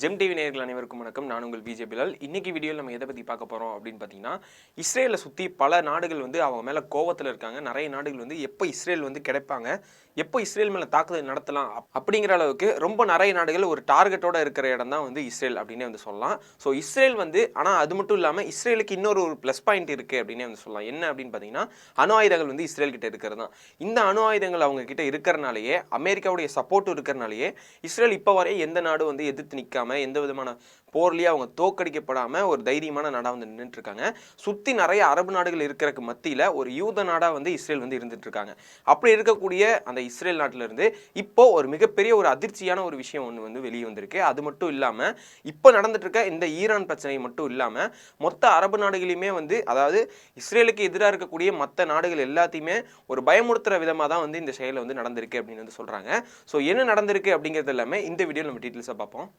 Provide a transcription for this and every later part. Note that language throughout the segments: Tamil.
ஜெம் டிவி நேயர்கள் அனைவருக்கும் வணக்கம். நான் உங்கள் விஜே பிலால். இன்னைக்கு வீடியோவில் நம்ம எதை பற்றி பார்க்க போகிறோம் அப்படின்னு பார்த்தீங்கன்னா, இஸ்ரேலை சுற்றி பல நாடுகள் வந்து அவங்க மேலே கோவத்தில் இருக்காங்க. நிறைய நாடுகள் வந்து எப்போ இஸ்ரேல் வந்து கிடைப்பாங்க, எப்போ இஸ்ரேல் மேலே தாக்குதல் நடத்தலாம் அப்படிங்கிற அளவுக்கு ரொம்ப நிறைய நாடுகள் ஒரு டார்கெட்டோட இருக்கிற இடம் தான் வந்து இஸ்ரேல் அப்படின்னே வந்து சொல்லலாம். ஸோ இஸ்ரேல் வந்து ஆனால் அது மட்டும் இல்லாமல் இஸ்ரேலுக்கு இன்னொரு ப்ளஸ் பாயிண்ட் இருக்குது அப்படின்னே வந்து சொல்லலாம். என்ன அப்படின்னு பார்த்தீங்கன்னா, அணு ஆயுதங்கள் வந்து இஸ்ரேல் கிட்ட இருக்கிறது தான். இந்த அணு ஆயுதங்கள் அவங்க கிட்ட இருக்கிறனாலேயே, அமெரிக்காவுடைய சப்போர்ட் இருக்கிறனாலேயே இஸ்ரேல் இப்போ வரை எந்த நாடு வந்து எதிர்த்து நிற்காம எந்த விதமான போர்லயே அவங்க தோக்கடிக்கப்படாம ஒரு தைரியமான நாடா வந்து நின்றுட்டு இருக்காங்க. சுத்தி நிறைய அரபு நாடுகள் இருக்கிறதுக்கு மத்தியில ஒரு யூத நாடா வந்து இஸ்ரேல் வந்து இருந்துட்டு இருக்காங்க. அப்படி இருக்கக்கூடிய அந்த இஸ்ரேல் நாட்டில இருந்து இப்போ ஒரு மிகப்பெரிய ஒரு அதிர்ச்சியான ஒரு விஷயம் ஒன்று வந்து வெளியே வந்திருக்கு. அது மட்டும் இல்லாம இப்போ நடந்துட்டு இருக்க இந்த ஈரான் பிரச்சனை மட்டும் இல்லாம மொத்த அரபு நாடுகளையுமே வந்து, அதாவது இஸ்ரேலுக்கு எதிராக இருக்கக்கூடிய மற்ற நாடுகள் எல்லாத்தையுமே ஒரு பயமுறுத்துற விதமாக தான் வந்து இந்த செயலை வந்து நடந்திருக்கு அப்படின்னு வந்து சொல்றாங்க. ஸோ என்ன நடந்திருக்கு அப்படிங்கிறது எல்லாமே இந்த வீடியோ நம்ம டீட்டெயில்ஸாக பார்ப்போம்.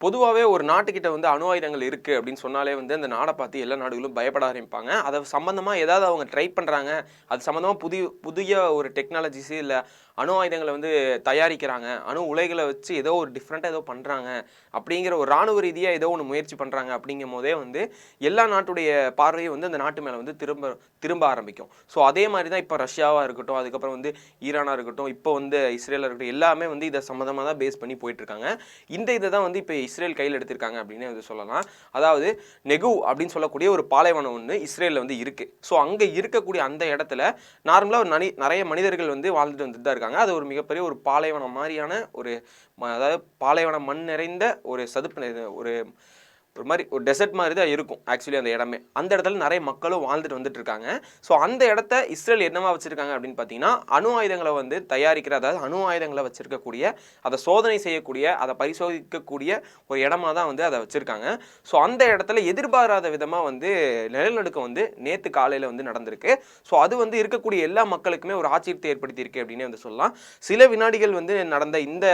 பொதுவாகவே ஒரு நாட்டுக்கிட்ட வந்து அணு ஆயுதங்கள் இருக்குது அப்படின்னு சொன்னாலே வந்து அந்த நாடை பார்த்து எல்லா நாடுகளும் பயப்பட ஆரம்பிப்பாங்க. அதை சம்மந்தமாக ஏதாவது அவங்க ட்ரை பண்ணுறாங்க, அது சம்மந்தமாக புதிய ஒரு டெக்னாலஜிஸு இல்லை அணு ஆயுதங்களை வந்து தயாரிக்கிறாங்க, அணு உலைகளை வச்சு ஏதோ ஒரு டிஃப்ரெண்ட்டாக ஏதோ பண்ணுறாங்க அப்படிங்கிற ஒரு இராணுவ ரீதியாக ஏதோ ஒன்று முயற்சி பண்ணுறாங்க அப்படிங்கும் போதே வந்து எல்லா நாட்டுடைய பார்வையும் வந்து அந்த நாட்டு மேலே வந்து திரும்ப ஆரம்பிக்கும். ஸோ அதே மாதிரி தான் இப்போ ரஷ்யாவாக இருக்கட்டும், அதுக்கப்புறம் வந்து ஈரானாக இருக்கட்டும், இப்போ வந்து இஸ்ரேலாக இருக்கட்டும், எல்லாமே வந்து இதை சம்மந்தமாக தான் பேஸ் பண்ணி போயிட்டுருக்காங்க. இதை தான் வந்து இப்போ இஸ்ரேல் கையில் எடுத்திருக்காங்க அப்படின்னு வந்து சொல்லலாம். அதாவது நெகு அப்படின்னு சொல்லக்கூடிய ஒரு பாலைவனம் ஒன்று இஸ்ரேலில் வந்து இருக்குது. ஸோ அங்கே இருக்கக்கூடிய அந்த இடத்துல நார்மலாக நிறைய மனிதர்கள் வந்து வாழ்ந்துட்டு வந்துட்டு தான் இருக்காங்க. அது ஒரு மிகப்பெரிய ஒரு பாலைவனம் மாதிரியான ஒரு, அதாவது பாலைவன மண் நிறைந்த ஒரு சதுப்பு, ஒரு மாதிரி ஒரு டெசர்ட் மாதிரி தான் இருக்கும் ஆக்சுவலி அந்த இடமே. அந்த இடத்துல நிறைய மக்களும் வாழ்ந்துட்டு வந்துட்டு இருக்காங்க. ஸோ அந்த இடத்த இஸ்ரேல் என்னவா வச்சிருக்காங்க அப்படின்னு பார்த்தீங்கன்னா, அணு ஆயுதங்களை வந்து தயாரிக்கிற, அதாவது அணு ஆயுதங்களை வச்சிருக்கக்கூடிய, அதை சோதனை செய்யக்கூடிய, அதை பரிசோதிக்கக்கூடிய ஒரு இடமா தான் வந்து அதை வச்சிருக்காங்க. ஸோ அந்த இடத்துல எதிர்பாராத விதமாக வந்து நிலநடுக்கம் வந்து நேற்று காலையில் வந்து நடந்திருக்கு. ஸோ அது வந்து இருக்கக்கூடிய எல்லா மக்களுக்குமே ஒரு ஆச்சரியத்தை ஏற்படுத்தியிருக்கு அப்படின்னு வந்து சொல்லலாம். சில வினாடிகள் வந்து நடந்த இந்த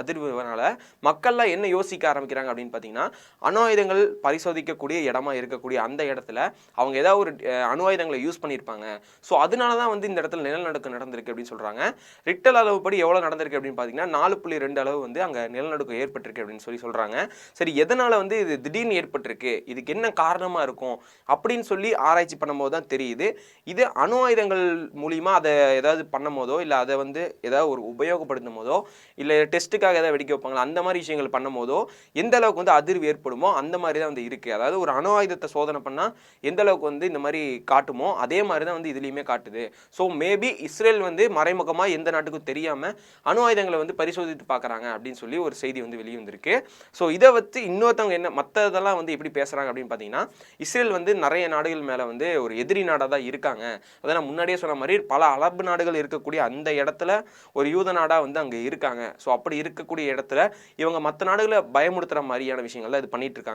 அதிர்வுனால மக்கள்லாம் என்ன யோசிக்க ஆரம்பிக்கிறாங்க அப்படின்னு பார்த்தீங்கன்னா, அணு ஆயுதங்கள் பரிசோதிக்கக்கூடிய இடமா இருக்கக்கூடிய அந்த இடத்துல அவங்க ஏதாவது ஒரு அணு ஆயுதங்களை யூஸ் பண்ணியிருப்பாங்க. ஸோ அதனால தான் வந்து இந்த இடத்துல நிலநடுக்கம் நடந்திருக்கு அப்படின்னு சொல்றாங்க. ரிக்டர் அளவுப்படி எவ்வளோ நடந்திருக்கு அப்படின்னு பார்த்தீங்கன்னா 4.2 அளவு வந்து அங்கே நிலநடுக்கம் ஏற்பட்டிருக்கு அப்படின்னு சொல்றாங்க. சரி, எதனால வந்து இது திடீர்னு ஏற்பட்டிருக்கு, இதுக்கு என்ன காரணமா இருக்கும் அப்படின்னு சொல்லி ஆராய்ச்சி பண்ணும்போது தான் தெரியுது, இது அணு ஆயுதங்கள் மூலியமா அதை ஏதாவது பண்ணும் போதோ, இல்லை அதை வந்து ஏதாவது ஒரு உபயோகப்படுத்தும் போதோ, இல்லை டெஸ்ட்டுக்காக ஏதாவது வெடிக்க வைப்பாங்களா, அந்த மாதிரி விஷயங்கள் பண்ணும் போதோ எந்த அளவுக்கு வந்து அதிர்வு ஏற்படுமோ அந்த மாதிரி தான் வந்து இருக்குது. அதாவது ஒரு அணு ஆயுதத்தை சோதனை பண்ணால் எந்த அளவுக்கு வந்து இந்த மாதிரி காட்டுமோ அதே மாதிரி தான் வந்து இதுலேயுமே காட்டுது. ஸோ மேபி இஸ்ரேல் வந்து மறைமுகமாக எந்த நாட்டுக்கும் தெரியாமல் அணு ஆயுதங்களை வந்து பரிசோதித்து பார்க்குறாங்க அப்படின்னு சொல்லி ஒரு செய்தி வந்து வெளியே வந்திருக்கு. ஸோ இதை வச்சு இன்னொருத்தவங்க என்ன மற்றதெல்லாம் வந்து எப்படி பேசுகிறாங்க அப்படின்னு பார்த்தீங்கன்னா, இஸ்ரேல் வந்து நிறைய நாடுகள் மேலே வந்து ஒரு எதிரி நாடாக தான் இருக்காங்க. அதை நான் முன்னாடியே சொன்ன மாதிரி பல அரபு நாடுகள் இருக்கக்கூடிய அந்த இடத்துல ஒரு யூத நாடாக வந்து அங்கே இருக்காங்க. ஸோ அப்படி இருக்கக்கூடிய இடத்துல இவங்க மற்ற நாடுகளை பயமுறுத்துகிற மாதிரியான விஷயங்கள்லாம் இது பண்ணிட்டு இருக்காங்க.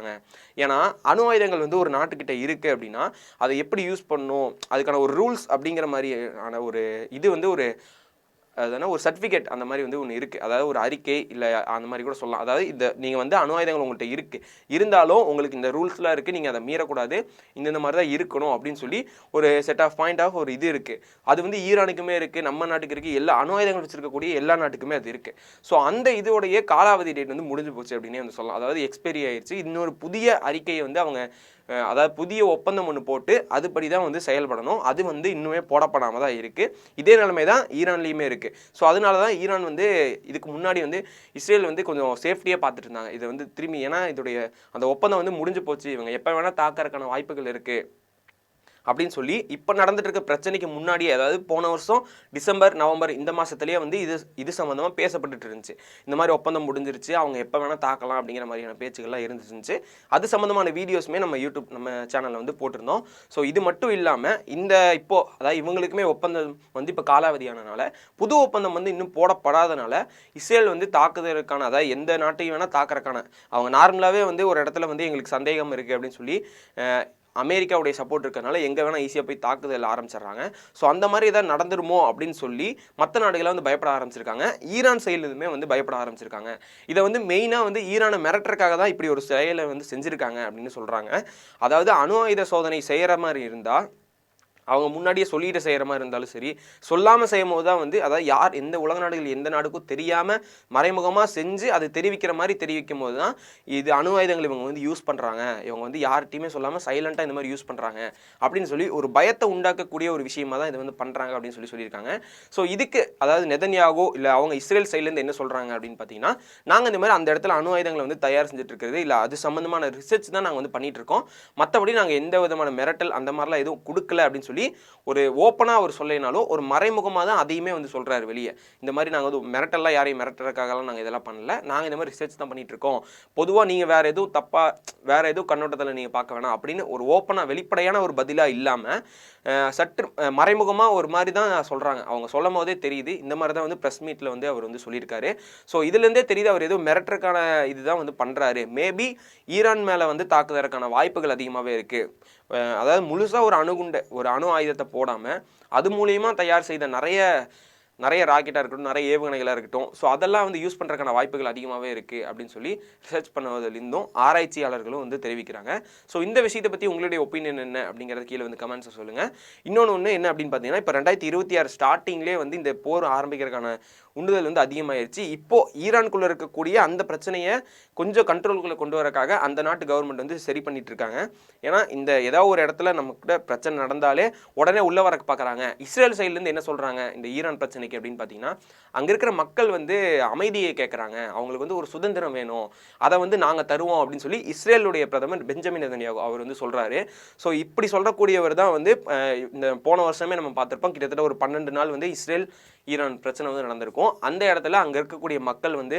ஏன்னா அணு ஆயுதங்கள் வந்து ஒரு நாட்டுக்கிட்ட இருக்கு அப்படின்னா அதை எப்படி யூஸ் பண்ணணும், அதுக்கான ஒரு ரூல்ஸ் அப்படிங்கிற மாதிரியான ஒரு இது வந்து ஒரு அதனால் ஒரு சர்டிஃபிகேட் அந்த மாதிரி வந்து ஒன்று இருக்குது. அதாவது ஒரு அறிக்கை இல்லை அந்த மாதிரி கூட சொல்லலாம். அதாவது இந்த நீங்கள் வந்து அணு ஆயுதங்கள் உங்கள்கிட்ட இருக்குது, இருந்தாலும் உங்களுக்கு இந்த ரூல்ஸ்லாம் இருக்குது, நீங்கள் அதை மீறக்கூடாது, இந்த மாதிரி தான் இருக்கணும் அப்படின்னு சொல்லி ஒரு செட் ஆஃப் பாயிண்ட் ஆஃப் ஒரு இது இருக்குது. அது வந்து ஈரானுக்குமே இருக்குது, நம்ம நாட்டுக்கு இருக்குது, எல்லா அணு ஆயுதங்கள் வச்சிருக்கக்கூடிய எல்லா நாட்டுக்குமே அது இருக்குது. ஸோ அந்த இதோடைய காலாவதி டேட் வந்து முடிஞ்சு போச்சு அப்படின்னே வந்து சொல்லலாம். அதாவது எக்ஸ்பைரி ஆயிடுச்சு. இன்னொரு புதிய அறிக்கையை வந்து அவங்க, அதாவது புதிய ஒப்பந்தம் ஒன்று போட்டு அதுபடி தான் வந்து செயல்படணும். அது வந்து இன்னுமே போடப்படாமல் தான் இருக்குது. இதே நிலைமை தான் ஈரான்லேயுமே இருக்குது. ஸோ அதனால தான் ஈரான் வந்து இதுக்கு முன்னாடி வந்து இஸ்ரேல் வந்து கொஞ்சம் சேஃப்டியாக பார்த்துட்டு இருந்தாங்க. இதை வந்து திரும்பி, ஏன்னா இதோடைய அந்த ஒப்பந்தம் வந்து முடிஞ்சு போச்சு, இவங்க எப்போ வேணால் தாக்கறதுக்கான வாய்ப்புகள் இருக்குது அப்படின்னு சொல்லி இப்போ நடந்துட்டு இருக்க பிரச்சனைக்கு முன்னாடியே, அதாவது போன வருஷம் டிசம்பர் நவம்பர் இந்த மாதத்துலேயே வந்து இது சம்மந்தமாக பேசப்பட்டுட்டு இருந்துச்சு. இந்த மாதிரி ஒப்பந்தம் முடிஞ்சிருச்சு, அவங்க எப்போ வேணால் தாக்கலாம் அப்படிங்கிற மாதிரியான பேச்சுக்கள்லாம் இருந்துச்சு. அது சம்மந்தமான வீடியோஸுமே நம்ம யூடியூப் நம்ம சேனலில் வந்து போட்டிருந்தோம். ஸோ இது மட்டும் இல்லாமல் இந்த இப்போது, அதாவது இவங்களுக்குமே ஒப்பந்தம் வந்து இப்போ காலாவதியானனால புது ஒப்பந்தம் வந்து இன்னும் போடப்படாதனால இஸ்ரேல் வந்து தாக்குதலுக்கான, அதாவது எந்த நாட்டையும் வேணால் தாக்குறதுக்கான, அவங்க நார்மலாகவே வந்து ஒரு இடத்துல வந்து எங்களுக்கு சந்தேகம் இருக்குது அப்படின்னு சொல்லி அமெரிக்காவுடைய சப்போர்ட் இருக்கிறதுனால எங்கே வேணால் ஈஸியாக போய் தாக்குதல் ஆரம்பிச்சிடுறாங்க. ஸோ அந்த மாதிரி ஏதாவது நடந்துருமோ அப்படின்னு சொல்லி மற்ற நாடுகளை வந்து பயப்பட ஆரம்பிச்சிருக்காங்க. ஈரான் செயலுமே வந்து பயப்பட ஆரம்பிச்சிருக்காங்க. இதை வந்து மெயினாக வந்து ஈரானை மிரட்டுறதுக்காக தான் இப்படி ஒரு செயலை வந்து செஞ்சுருக்காங்க அப்படின்னு சொல்கிறாங்க. அதாவது அணு ஆயுத சோதனை செய்கிற மாதிரி இருந்தால் அவங்க முன்னாடியே சொல்லிட்டு செய்கிற மாதிரி இருந்தாலும் சரி, சொல்லாமல் செய்யும் போது தான் வந்து அதாவது யார் எந்த உலக நாடுகள் எந்த நாடுக்கும் தெரியாமல் மறைமுகமாக செஞ்சு அதை தெரிவிக்கிற மாதிரி தெரிவிக்கும் போது தான் இது அணு ஆயுதங்கள் இவங்க வந்து யூஸ் பண்ணுறாங்க, இவங்க வந்து யார்கிட்டையுமே சொல்லாமல் சைலண்ட்டாக இந்த மாதிரி யூஸ் பண்ணுறாங்க அப்படின்னு சொல்லி ஒரு பயத்தை உண்டாக்கக்கூடிய ஒரு விஷயமா தான் இதை வந்து பண்ணுறாங்க அப்படின்னு சொல்லியிருக்காங்க. ஸோ இதுக்கு அதாவது நெதன்யாகோ இல்லை அவங்க இஸ்ரேல் சைட்லேருந்து என்ன சொல்கிறாங்க அப்படின்னு பார்த்தீங்கன்னா, நாங்கள் இந்த மாதிரி அந்த இடத்துல அணு ஆயுதங்களை வந்து தயார் செஞ்சுட்டு இருக்கிறது இல்லை, அது சம்மந்தமான ரிசர்ச் தான் நாங்கள் வந்து பண்ணிட்டு இருக்கோம், மற்றபடி நாங்கள் எந்த விதமான மிரட்டல் அந்த மாதிரிலாம் எதுவும் கொடுக்கல அப்படின்னு சொல்லி ஒரு ஓப்பனா அவர் சொல்லினாலும் ஒரு மறைமுகமாக தான் அதையுமே வந்து சொல்றாரு வெளியே. இந்த மாதிரி நாங்கள் வந்து மிரட்டல்லாம் யாரையும் மிரட்டுறதுக்காகலாம் நாங்கள் இதெல்லாம் பண்ணல, நாங்கள் இந்த மாதிரி ரிசர்ச் தான் பண்ணிட்டு இருக்கோம், பொதுவாக நீங்கள் வேற எதுவும் வேற எதுவும் கண்ணோட்டத்தில் நீங்கள் பார்க்க வேணாம் அப்படின்னு ஒரு ஓப்பனா வெளிப்படையான ஒரு பதிலாக இல்லாமல் சற்று மறைமுகமாக ஒரு மாதிரி தான் சொல்கிறாங்க. அவங்க சொல்லும் போதே தெரியுது இந்த மாதிரி தான் வந்து ப்ரெஸ் மீட்டில் வந்து அவர் வந்து சொல்லியிருக்காரு. ஸோ இதுலேருந்தே தெரியுது அவர் எதுவும் மிரட்டுறதுக்கான இதுதான் வந்து பண்ணுறாரு. மேபி ஈரான் மேலே வந்து தாக்குதலுக்கான வாய்ப்புகள் அதிகமாகவே இருக்குது. அதாவது முழுசாக ஒரு அணு ஆயுதத்தை போடாமல் அது மூலியமாக தயார் செய்த நிறைய ராக்கெட்டாக இருக்கட்டும், நிறைய ஏவுகணைகளாக இருக்கட்டும், ஸோ அதெல்லாம் வந்து யூஸ் பண்ணுறதுக்கான வாய்ப்புகள் அதிகமாகவே இருக்குது அப்படின்னு சொல்லி ரிசர்ச் பண்ணுவதிலிருந்தும் ஆராய்ச்சியாளர்களும் வந்து தெரிவிக்கிறாங்க. ஸோ இந்த விஷயத்தை பற்றி உங்களுடைய ஒப்பீனியன் என்ன அப்படிங்கிறத கீழே வந்து கமெண்ட்ஸை சொல்லுங்கள். இன்னொன்று என்ன அப்படின்னு பார்த்தீங்கன்னா, இப்போ 2026 ஸ்டார்டிங்லேயே வந்து இந்த போர் ஆரம்பிக்கிறதுக்கான உண்டுதல் வந்து அதிகமாகிடுச்சு. இப்போது ஈரானுக்குள்ளே இருக்கக்கூடிய அந்த பிரச்சனையை கொஞ்சம் கண்ட்ரோலுக்குள்ளே கொண்டு வரக்காக அந்த நாட்டு கவர்மெண்ட் வந்து சரி பண்ணிட்டு இருக்காங்க. ஏன்னா இந்த ஏதாவது ஒரு இடத்துல நமக்கு பிரச்சனை நடந்தாலே உடனே உள்ள வர பார்க்குறாங்க. இஸ்ரேல் சைட்லேருந்து என்ன சொல்கிறாங்க இந்த ஈரான் பிரச்சனைக்கு அப்படின்னு பார்த்தீங்கன்னா, அங்கே இருக்கிற மக்கள் வந்து அமைதியை கேட்குறாங்க, அவங்களுக்கு வந்து ஒரு சுதந்திரம் வேணும், அதை வந்து நாங்கள் தருவோம் அப்படின்னு சொல்லி இஸ்ரேலுடைய பிரதமர் பெஞ்சமின் நெதன்யாகு அவர் வந்து சொல்கிறாரு. ஸோ இப்படி சொல்கிறக்கூடியவர் தான் வந்து இந்த போன வருஷமே நம்ம பார்த்துருப்போம், கிட்டத்தட்ட ஒரு 12 நாள் வந்து இஸ்ரேல் ஈரான் பிரச்சனை வந்து நடந்திருக்கும். அந்த இடத்துல அங்கே இருக்கக்கூடிய மக்கள் வந்து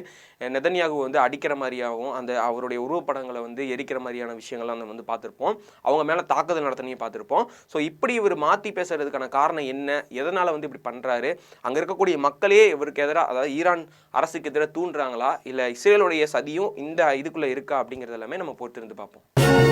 நெதன்யாகு வந்து அடிக்கிற மாதிரியாகவும் அந்த அவருடைய உருவப்படங்களை வந்து எரிக்கிற மாதிரியான விஷயங்கள்லாம் நம்ம வந்து பார்த்துருப்போம். அவங்க மேலே தாக்குதல் நடத்தினையும் பார்த்துருப்போம். ஸோ இப்படி இவர் மாற்றி பேசுறதுக்கான காரணம் என்ன, எதனால் வந்து இப்படி பண்ணுறாரு, அங்கே இருக்கக்கூடிய மக்களே இவருக்கு எதிராக அதாவது ஈரான் அரசுக்கு எதிராக தூண்டுறாங்களா இல்லை இஸ்ரேலுடைய சதியும் இந்த இதுக்குள்ளே இருக்கா அப்படிங்கிறது எல்லாமே நம்ம பொறுத்திருந்து பார்ப்போம்.